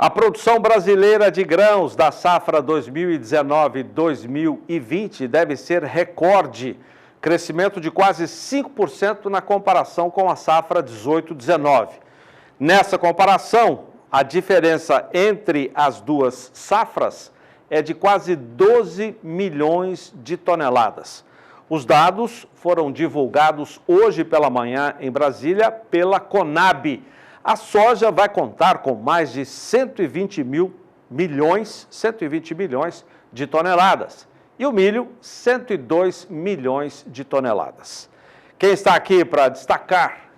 A produção brasileira de grãos da safra 2019-2020 deve ser recorde, crescimento de quase 5% na comparação com a safra 18-19. Nessa comparação, a diferença entre as duas safras é de quase 12 milhões de toneladas. Os dados foram divulgados hoje pela manhã em Brasília pela Conab. A soja vai contar com mais de 120 milhões de toneladas e o milho, 102 milhões de toneladas. Quem está aqui para destacar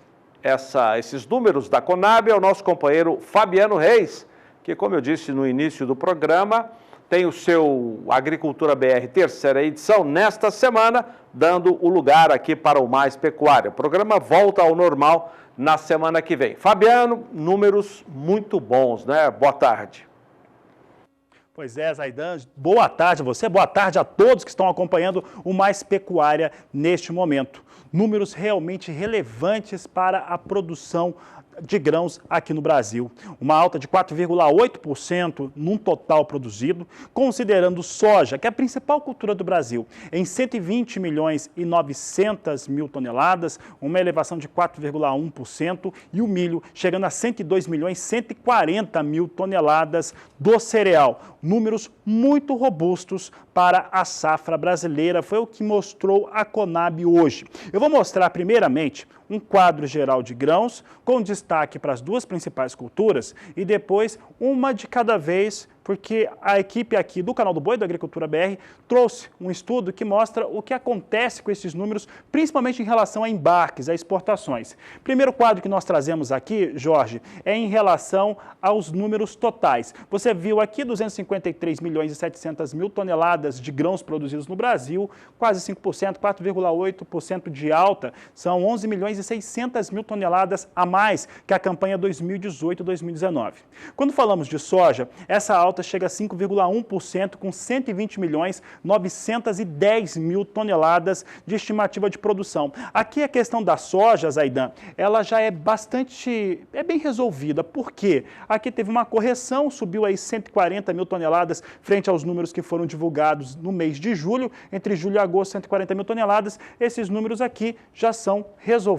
esses números da Conab é o nosso companheiro Fabiano Reis, que, como eu disse no início do programa, tem o seu Agricultura BR terceira edição nesta semana, dando o lugar aqui para o Mais Pecuária. O programa volta ao normal na semana que vem. Fabiano, números muito bons, né? Boa tarde. Pois é, Zaidan, boa tarde a você, boa tarde a todos que estão acompanhando o Mais Pecuária neste momento. Números realmente relevantes para a produção de grãos aqui no Brasil. Uma alta de 4,8% num total produzido, considerando soja, que é a principal cultura do Brasil, em 120 milhões e 900 mil toneladas, uma elevação de 4,1%, e o milho chegando a 102 milhões e 140 mil toneladas do cereal. Números muito robustos para a safra brasileira, foi o que mostrou a Conab hoje. Eu vou mostrar primeiramente um quadro geral de grãos, com destaque para as duas principais culturas, e depois uma de cada vez, porque a equipe aqui do Canal do Boi, da Agricultura BR, trouxe um estudo que mostra o que acontece com esses números, principalmente em relação a embarques, a exportações. Primeiro quadro que nós trazemos aqui, Jorge, é em relação aos números totais. Você viu aqui 253 milhões e 700 mil toneladas de grãos produzidos no Brasil, quase 5%, 4,8% de alta, são 11 milhões e 600 mil toneladas a mais que a campanha 2018-2019. Quando falamos de soja, essa alta chega a 5,1% com 120 milhões 910 mil toneladas de estimativa de produção. Aqui a questão da soja, Zaidan, ela já é bem resolvida. Por quê? Aqui teve uma correção, subiu aí 140 mil toneladas frente aos números que foram divulgados no mês de julho. Entre julho e agosto, 140 mil toneladas. Esses números aqui já são resolvidos.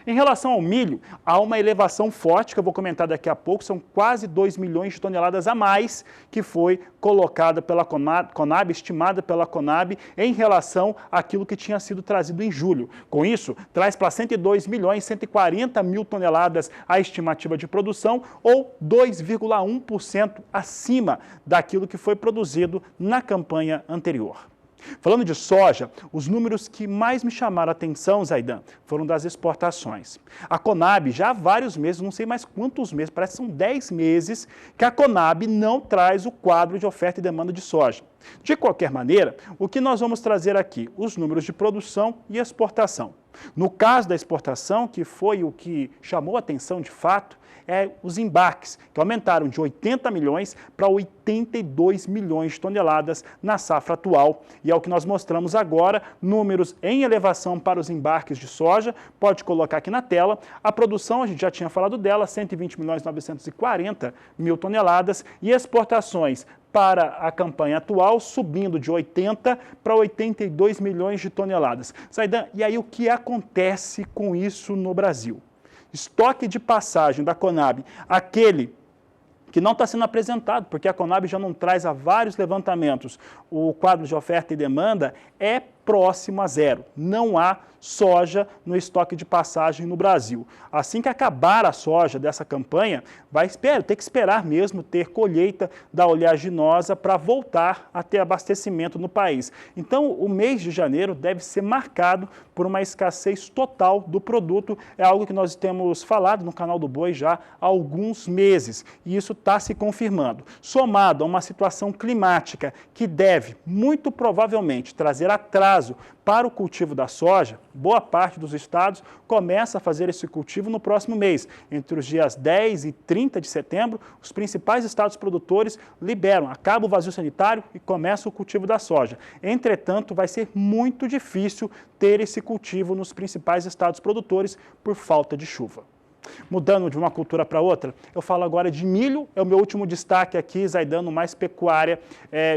Em relação ao milho, há uma elevação forte, que eu vou comentar daqui a pouco, são quase 2 milhões de toneladas a mais que foi colocada pela Conab, estimada pela Conab, em relação àquilo que tinha sido trazido em julho. Com isso, traz para 102 milhões 140 mil toneladas a estimativa de produção, ou 2,1% acima daquilo que foi produzido na campanha anterior. Falando de soja, os números que mais me chamaram a atenção, Zaidan, foram das exportações. A Conab, já há vários meses, não sei mais quantos meses, parece que são 10 meses, que a Conab não traz o quadro de oferta e demanda de soja. De qualquer maneira, o que nós vamos trazer aqui? Os números de produção e exportação. No caso da exportação, que foi o que chamou a atenção de fato, os embarques, que aumentaram de 80 milhões para 82 milhões de toneladas na safra atual. E é o que nós mostramos agora, números em elevação para os embarques de soja, pode colocar aqui na tela. A produção, a gente já tinha falado dela, 120 milhões e 940 mil toneladas, e exportações para a campanha atual, subindo de 80 para 82 milhões de toneladas. Zaidan, e aí o que acontece com isso no Brasil? Estoque de passagem da Conab, aquele que não está sendo apresentado, porque a Conab já não traz há vários levantamentos o quadro de oferta e demanda, é próximo a zero. Não há soja no estoque de passagem no Brasil. Assim que acabar a soja dessa campanha, vai ter que esperar mesmo ter colheita da oleaginosa para voltar a ter abastecimento no país. Então, o mês de janeiro deve ser marcado por uma escassez total do produto. É algo que nós temos falado no Canal do Boi já há alguns meses, e isso está se confirmando. Somado a uma situação climática que deve, muito provavelmente, trazer atraso para o cultivo da soja, boa parte dos estados começa a fazer esse cultivo no próximo mês. Entre os dias 10 e 30 de setembro, os principais estados produtores liberam, acaba o vazio sanitário e começa o cultivo da soja. Entretanto, vai ser muito difícil ter esse cultivo nos principais estados produtores por falta de chuva. Mudando de uma cultura para outra, eu falo agora de milho, é o meu último destaque aqui, Zaidano, mais pecuária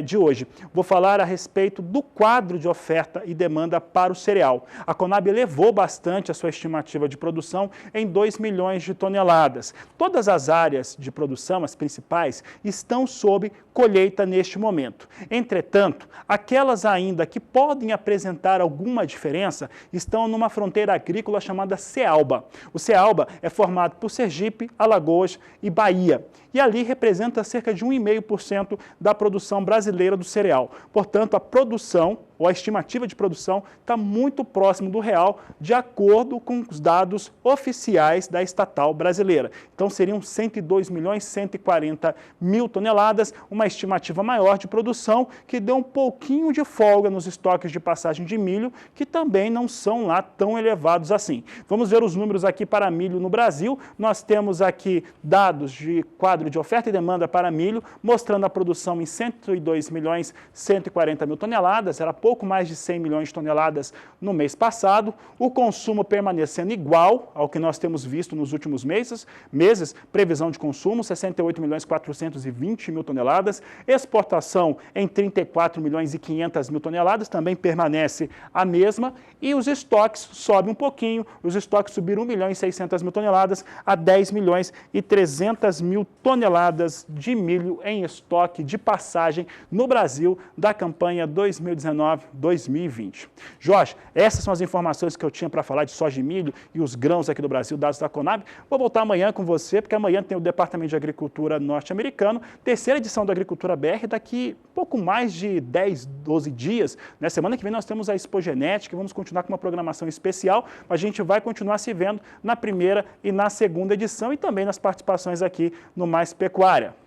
de hoje. Vou falar a respeito do quadro de oferta e demanda para o cereal. A Conab elevou bastante a sua estimativa de produção em 2 milhões de toneladas. Todas as áreas de produção, as principais, estão sob colheita neste momento. Entretanto, aquelas ainda que podem apresentar alguma diferença estão numa fronteira agrícola chamada Cealba. O Cealba é formado por Sergipe, Alagoas e Bahia. E ali representa cerca de 1,5% da produção brasileira do cereal. Portanto, a produção, ou a estimativa de produção, está muito próximo do real, de acordo com os dados oficiais da estatal brasileira. Então, seriam 102 milhões 140 mil toneladas, uma estimativa maior de produção, que deu um pouquinho de folga nos estoques de passagem de milho, que também não são lá tão elevados assim. Vamos ver os números aqui para milho no Brasil. Nós temos aqui dados de quadro de oferta e demanda para milho, mostrando a produção em 102 milhões 140 mil toneladas, era pouco mais de 100 milhões de toneladas no mês passado, o consumo permanecendo igual ao que nós temos visto nos últimos meses, previsão de consumo 68 milhões 420 mil toneladas, exportação em 34 milhões e 500 mil toneladas, também permanece a mesma, e os estoques sobem um pouquinho, os estoques subiram 1 milhão e 600 mil toneladas a 10 milhões e 300 mil toneladas de milho em estoque de passagem no Brasil da campanha 2019-2020. Jorge, essas são as informações que eu tinha para falar de soja e milho e os grãos aqui do Brasil, dados da Conab. Vou voltar amanhã com você, porque amanhã tem o Departamento de Agricultura norte-americano, terceira edição da Agricultura BR, daqui pouco mais de 10, 12 dias. Na semana que vem nós temos a Expo Genética, vamos continuar com uma programação especial, mas a gente vai continuar se vendo na primeira e na segunda edição e também nas participações aqui no Mais Pecuária.